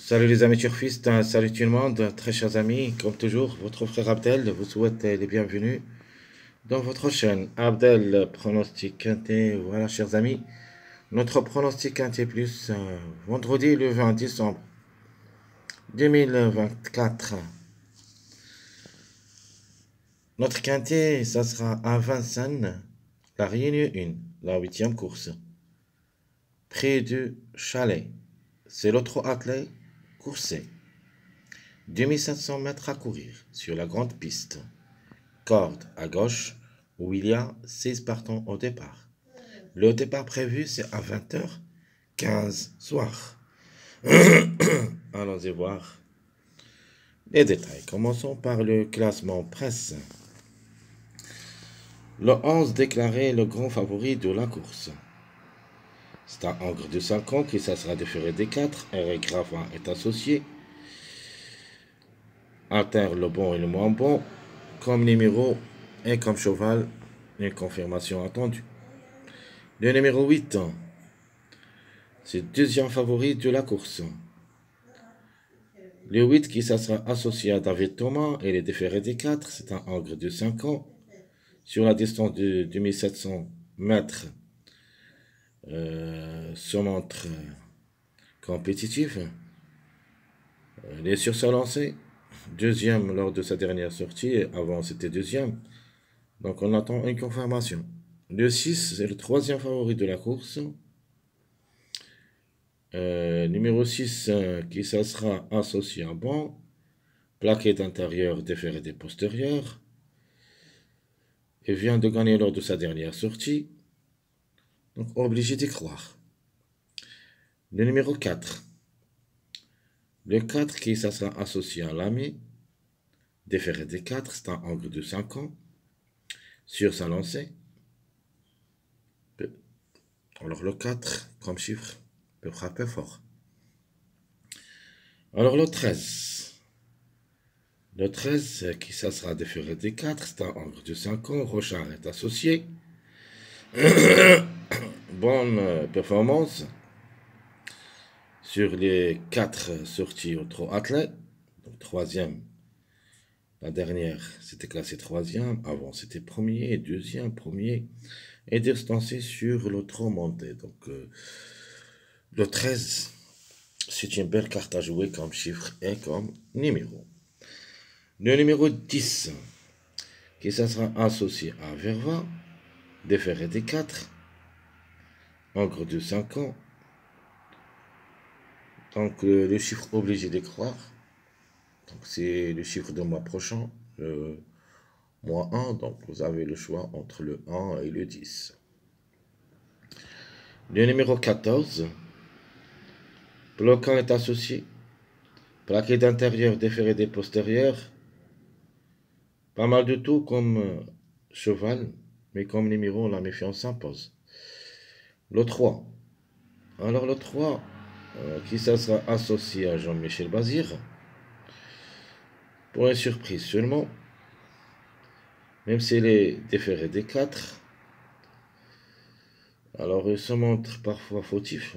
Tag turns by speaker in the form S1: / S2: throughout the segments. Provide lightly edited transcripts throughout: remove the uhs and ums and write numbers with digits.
S1: Salut les amis turfistes, salut tout le monde, très chers amis, comme toujours, votre frère Abdel vous souhaite les bienvenus dans votre chaîne. Abdel, pronostic quintet, voilà chers amis, notre pronostic quintet plus vendredi le 20 décembre 2024. Notre quintet, ça sera à Vincennes, la Réunion 1, la huitième course, près du chalet. C'est l'autre athlète coursé. 2700 mètres à courir sur la grande piste. Corde à gauche où il y a 16 partants au départ. Le départ prévu c'est à 20h15 soir. Allons-y voir les détails. Commençons par le classement presse. Le 11 déclaré le grand favori de la course. C'est un Angre de 5 ans qui ça sera différé des 4. Eric Raffin est associé. Inter le bon et le moins bon. Comme numéro et comme cheval, une confirmation attendue. Le numéro 8, c'est le deuxième favori de la course. Le 8 qui ça sera associé à David Thomas et les déférés des 4, c'est un Angre de 5 ans. Sur la distance de 2700 mètres, se montre compétitif. Il est sur sa lancée. Deuxième lors de sa dernière sortie, avant c'était deuxième. Donc on attend une confirmation. Le 6, c'est le troisième favori de la course. Numéro 6, qui ça sera associé à banc. Plaqué d'intérieur, déféré des postérieurs. Et vient de gagner lors de sa dernière sortie. Donc obligé d'y croire. Le numéro 4. Le 4 qui ça sera associé à l'ami. Déféré des 4, c'est un Angre de 5 ans. Sur sa lancée. Alors le 4, comme chiffre, peut frapper fort. Alors le 13. Le 13, qui ça sera déféré des 4, c'est un Angre de 5 ans. Rochard est associé. Bonne performance sur les 4 sorties au trot athlète. Donc troisième, la dernière c'était classé troisième, avant c'était premier, deuxième, premier, et distancé sur le trot monté. Donc le 13, c'est une belle carte à jouer comme chiffre et comme numéro. Le numéro 10, qui ça sera associé à Verva, déféré des 4, Angre de 5 ans. Donc le chiffre obligé de croire. Donc c'est le chiffre de mois prochain, le mois 1. Donc vous avez le choix entre le 1 et le 10. Le numéro 14, bloquant est associé. Plaqué d'intérieur, déféré des postérieurs. Pas mal de tout comme cheval, mais comme numéro, la méfiance s'impose. Le 3. Alors le 3, qui ça sera associé à Jean-Michel Bazir. Pour une surprise seulement. Même s'il est déféré des 4. Alors il se montre parfois fautif.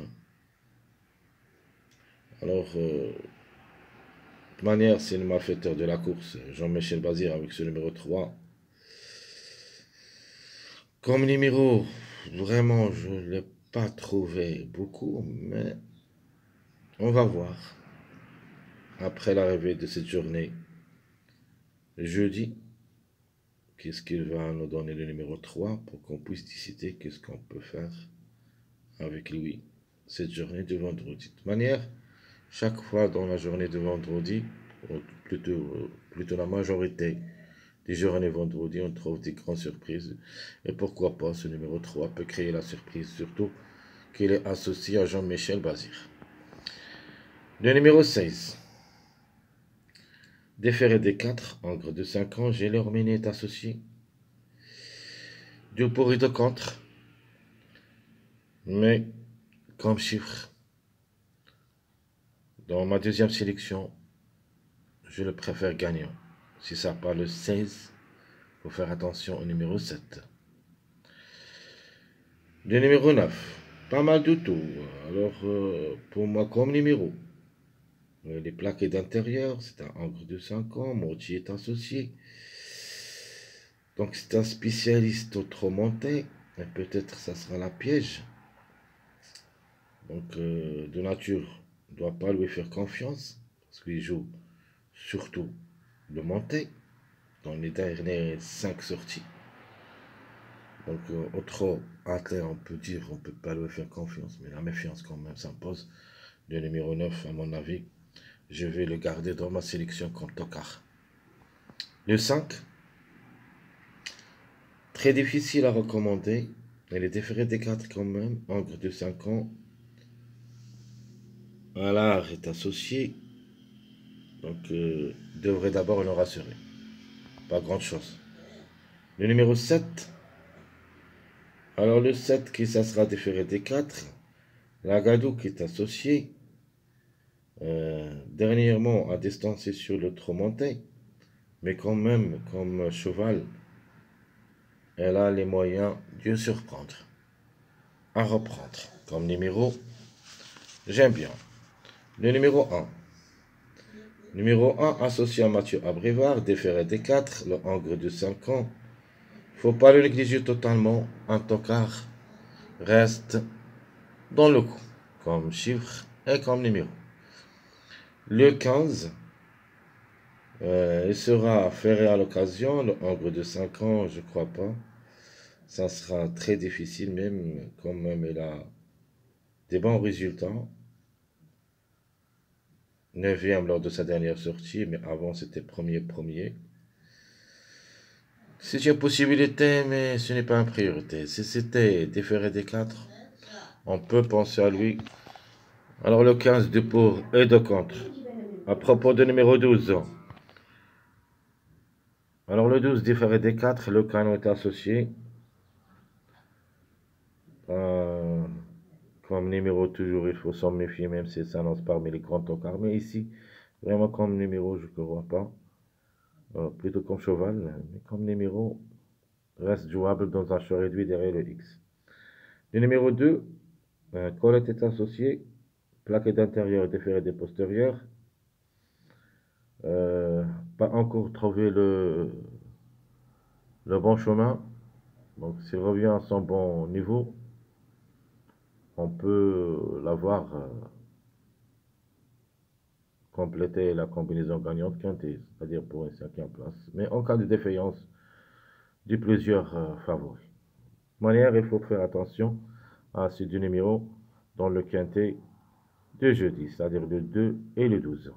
S1: Alors, de toute manière, c'est le malfaiteur de la course, Jean-Michel Bazir avec ce numéro 3. Comme numéro, vraiment, je ne l'ai pas trouvé beaucoup, mais on va voir. Après l'arrivée de cette journée, jeudi, qu'est-ce qu'il va nous donner le numéro 3 pour qu'on puisse décider qu'est-ce qu'on peut faire avec lui cette journée de vendredi. De toute manière, chaque fois dans la journée de vendredi, ou plutôt la majorité des journées vendredi, on trouve des grandes surprises. Et pourquoi pas, ce numéro 3 peut créer la surprise, surtout qu'il est associé à Jean-Michel Bazir. Le numéro 16. Déféré des 4, Angre de 5 ans, Gélormine est associé. Du pour et de contre. Mais, comme chiffre, dans ma deuxième sélection, je le préfère gagnant. Si ça part le 16, il faut faire attention au numéro 7. Le numéro 9, pas mal du tout. Alors, pour moi, comme numéro, Les plaquettes d'intérieur, c'est un encre de 5 ans. Mortier est associé. Donc c'est un spécialiste au trop monté. Et peut-être ça sera la piège. Donc de nature, on ne doit pas lui faire confiance. Parce qu'il joue surtout le monté dans les dernières 5 sorties. Donc au trop attelé, on peut dire, on ne peut pas lui faire confiance. Mais la méfiance quand même s'impose. Le numéro 9, à mon avis, je vais le garder dans ma sélection comme tocard. Le 5, très difficile à recommander. Elle est différée des 4 quand même. Encre de 5 ans. À l'art est associé. Donc devrait d'abord le rassurer. Pas grand chose. Le numéro 7. Alors le 7 qui ça sera différé des 4. La Gadou qui est associée. Dernièrement a distancé sur le trop monté. Mais quand même, comme cheval, elle a les moyens de surprendre. À reprendre. Comme numéro, j'aime bien. Le numéro 1. Numéro 1, associé à Mathieu Abrivard, déféré des 4, le Hongre de 5 ans. Faut pas le négliger totalement. Un tocard reste dans le coup, comme chiffre et comme numéro. Le 15, il sera ferré à l'occasion. Le Hongre de 5 ans, je crois pas. Ça sera très difficile, même quand même il a des bons résultats. 9e lors de sa dernière sortie, mais avant c'était premier. C'est une possibilité, mais ce n'est pas une priorité. Si c'était déféré des 4, on peut penser à lui. Alors le 15 de pour et de contre. À propos de numéro 12. Alors le 12 différé des 4, le canon est associé. Euh, Comme numéro toujours, il faut s'en méfier, même si ça s'annonce parmi les grands tocards. Mais ici, vraiment comme numéro, je ne le vois pas. Plutôt comme cheval, mais comme numéro, reste jouable dans un choix réduit derrière le X. Le numéro 2, Colette est associé. Plaqué d'intérieur déféré des postérieurs. Euh, Pas encore trouvé le bon chemin. Donc s'il revient à son bon niveau, on peut l'avoir complété la combinaison gagnante quintée, c'est-à-dire pour une 5e place. Mais en cas de défaillance de plusieurs favoris. De manière, il faut faire attention à ces deux numéros dans le quintet de jeudi, c'est-à-dire le 2 et le 12.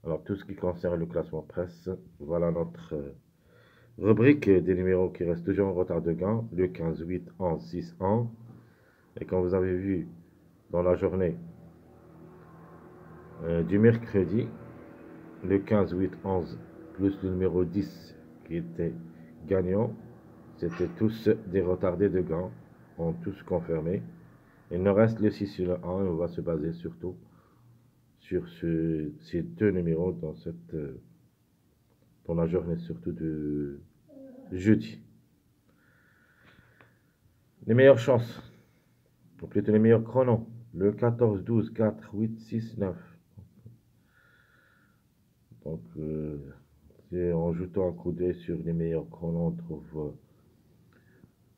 S1: Alors tout ce qui concerne le classement presse, voilà notre rubrique des numéros qui restent toujours en retard de gain, le 15, 8, 11, 6, 1. Et comme vous avez vu dans la journée du mercredi, le 15, 8, 11, plus le numéro 10 qui était gagnant, c'était tous des retardés de gain, ont tous confirmé. Il nous reste le 6 et le 1 et on va se baser surtout sur ces deux numéros dans la journée surtout de jeudi. Les meilleures chances, ou plutôt les meilleurs chronos, le 14, 12, 4, 8, 6, 9. Donc, en jetant un coup d'œil sur les meilleurs chronos, on trouve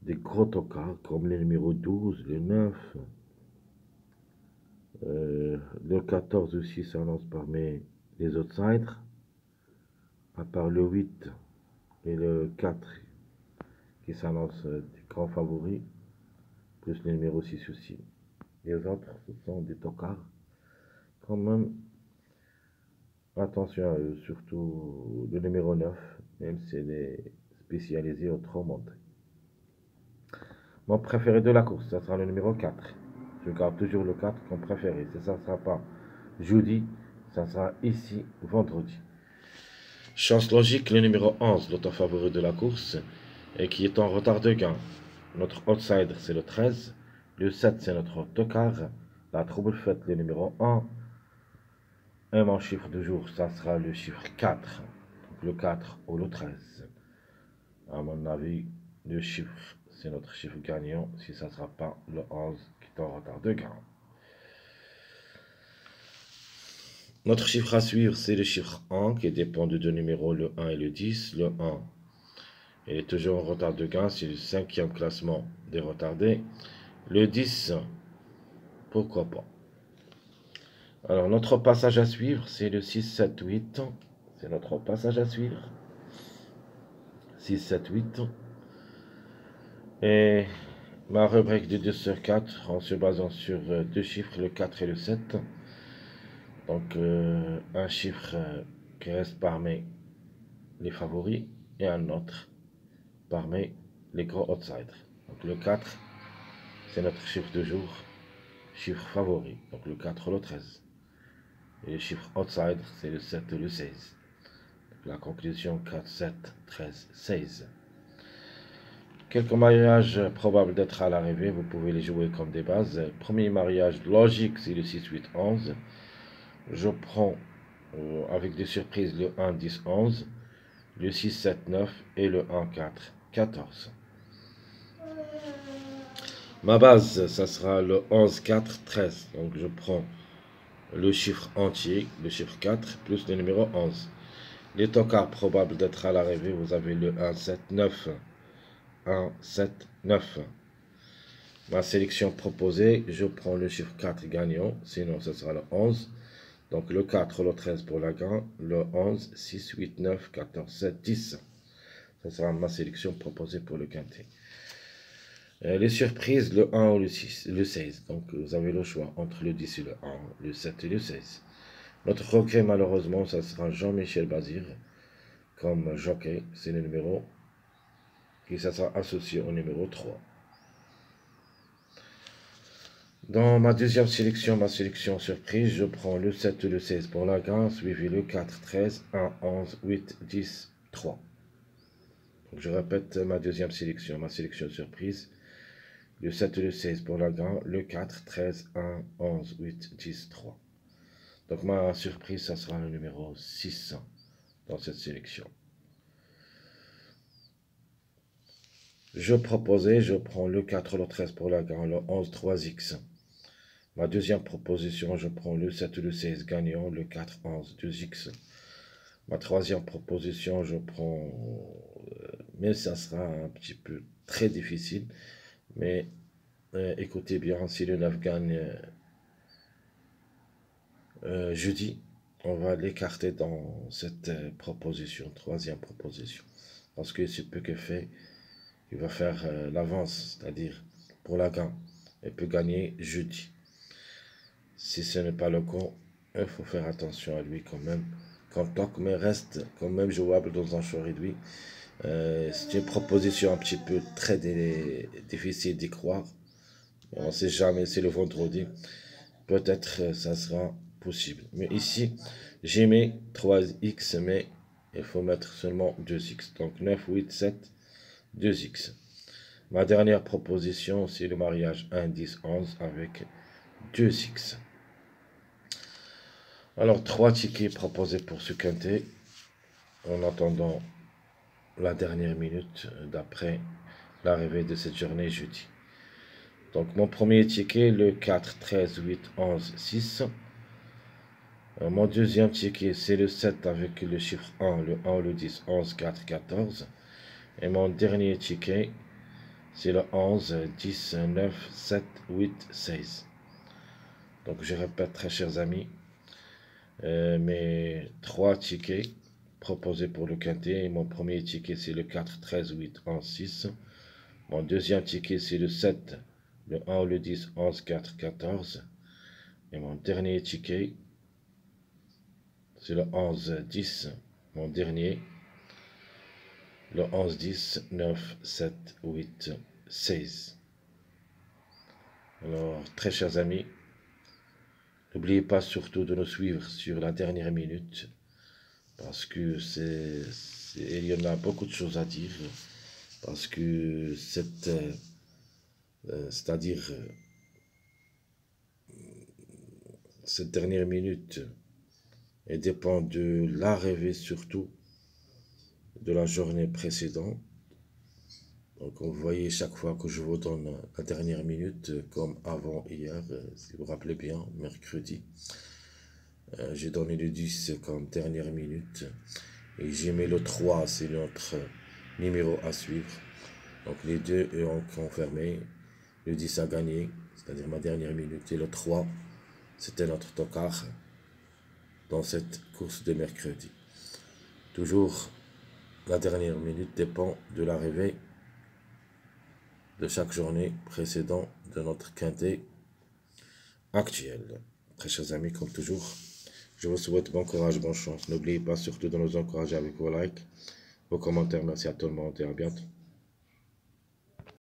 S1: des gros tocards comme les numéros 12, le 9, le 14 aussi s'annonce parmi les outsiders, à part le 8 et le 4 qui s'annoncent des grands favoris, plus le numéro 6 aussi. Les autres, ce sont des tocards. Quand même, attention à eux, surtout le numéro 9, même si elle est spécialisée au trop monté. Mon préféré de la course, ça sera le numéro 4. Je garde toujours le 4 comme préféré. Si ça ne sera pas jeudi, ça sera ici vendredi. Chance logique, le numéro 11, l'autre favori de la course, et qui est en retard de gain. Notre outsider, c'est le 13. Le 7, c'est notre tocard. La trouble faite, le numéro 1. Et mon chiffre de jour, ça sera le chiffre 4. Donc le 4 ou le 13. À mon avis, le chiffre, c'est notre chiffre gagnant, si ça ne sera pas le 11 qui est en retard de gain. Notre chiffre à suivre, c'est le chiffre 1 qui dépend de deux numéros, le 1 et le 10. Le 1, il est toujours en retard de gain, c'est le cinquième classement des retardés. Le 10, pourquoi pas. Alors, notre passage à suivre, c'est le 6, 7, 8. C'est notre passage à suivre. 6, 7, 8. Et ma rubrique de 2 sur 4 en se basant sur deux chiffres, le 4 et le 7. Donc, un chiffre qui reste parmi les favoris et un autre parmi les gros outsiders. Donc, le 4, c'est notre chiffre de jour, chiffre favori. Donc, le 4, le 13. Et le chiffre outsider, c'est le 7 et le 16. Donc, la conclusion 4, 7, 13, 16. Quelques mariages probables d'être à l'arrivée, vous pouvez les jouer comme des bases. Premier mariage logique, c'est le 6, 8, 11. Je prends avec des surprises le 1, 10, 11, le 6, 7, 9 et le 1, 4, 14. Ma base, ça sera le 11, 4, 13. Donc je prends le chiffre entier, le chiffre 4, plus le numéro 11. Les tocards probables d'être à l'arrivée, vous avez le 1, 7, 9. 1, 7, 9. Ma sélection proposée, je prends le chiffre 4 gagnant, sinon ce sera le 11. Donc le 4, le 13 pour la gain, le 11, 6, 8, 9, 14, 7, 10. Ce sera ma sélection proposée pour le quintet. Les surprises, le 1 ou le 6, le 16. Donc vous avez le choix entre le 10 et le 1, le 7 et le 16. Notre regret, malheureusement, ça sera Jean-Michel Bazir comme jockey. C'est le numéro qui ça sera associé au numéro 3. Dans ma deuxième sélection, ma sélection surprise, je prends le 7 et le 16 pour la gain, suivi le 4, 13, 1, 11, 8, 10, 3. Donc je répète ma deuxième sélection, ma sélection surprise, le 7 et le 16 pour la gain, le 4, 13, 1, 11, 8, 10, 3. Donc ma surprise, ça sera le numéro 6 dans cette sélection. Je prends le 4, le 13 pour la gain, le 11, 3x. Ma deuxième proposition, je prends le 7 et le 16 gagnant, le 4, 11, 2x. Ma troisième proposition, je prends, mais ça sera un petit peu très difficile, mais écoutez bien, si le 9 gagne jeudi, on va l'écarter dans cette proposition, troisième proposition. Parce que c'est peu que fait, il va faire l'avance, c'est-à-dire pour la gain, et peut gagner jeudi. Si ce n'est pas le cas, il faut faire attention à lui quand même. Quand Toc, mais reste quand même jouable dans un choix réduit. C'est une proposition un petit peu très difficile d'y croire. On ne sait jamais, c'est le vendredi. Peut-être ça sera possible. Mais ici, j'ai mis 3x, mais il faut mettre seulement 2x. Donc 9, 8, 7, 2x. Ma dernière proposition, c'est le mariage 1, 10, 11 avec 2x. Alors, 3 tickets proposés pour ce quintet, en attendant la dernière minute d'après l'arrivée de cette journée jeudi. Donc, mon premier ticket, le 4, 13, 8, 11, 6. Mon deuxième ticket, c'est le 7 avec le chiffre 1, le 1, le 10, 11, 4, 14. Et mon dernier ticket, c'est le 11, 10, 9, 7, 8, 16. Donc, je répète, très chers amis, mes 3 tickets proposés pour le quintet. Mon premier ticket, c'est le 4, 13, 8, 11, 6. Mon deuxième ticket, c'est le 7, le 1, le 10, 11, 4, 14. Et mon dernier ticket, c'est le 11, 10. Mon dernier, le 11, 10, 9, 7, 8, 16. Alors, très chers amis, n'oubliez pas surtout de nous suivre sur la dernière minute, parce que il y en a beaucoup de choses à dire, parce que c'est-à-dire cette dernière minute, elle dépend de l'arrivée surtout de la journée précédente. Donc vous voyez chaque fois que je vous donne la dernière minute, comme avant hier, si vous vous rappelez bien, mercredi. J'ai donné le 10 comme dernière minute. Et j'ai mis le 3, c'est notre numéro à suivre. Donc les deux ont confirmé. Le 10 a gagné, c'est-à-dire ma dernière minute. Et le 3, c'était notre tocard dans cette course de mercredi. Toujours, la dernière minute dépend de l'arrivée de chaque journée précédente de notre quintet actuel. Très chers amis, comme toujours, je vous souhaite bon courage, bonne chance. N'oubliez pas surtout de nous encourager avec vos likes, vos commentaires. Merci à tout le monde et à bientôt.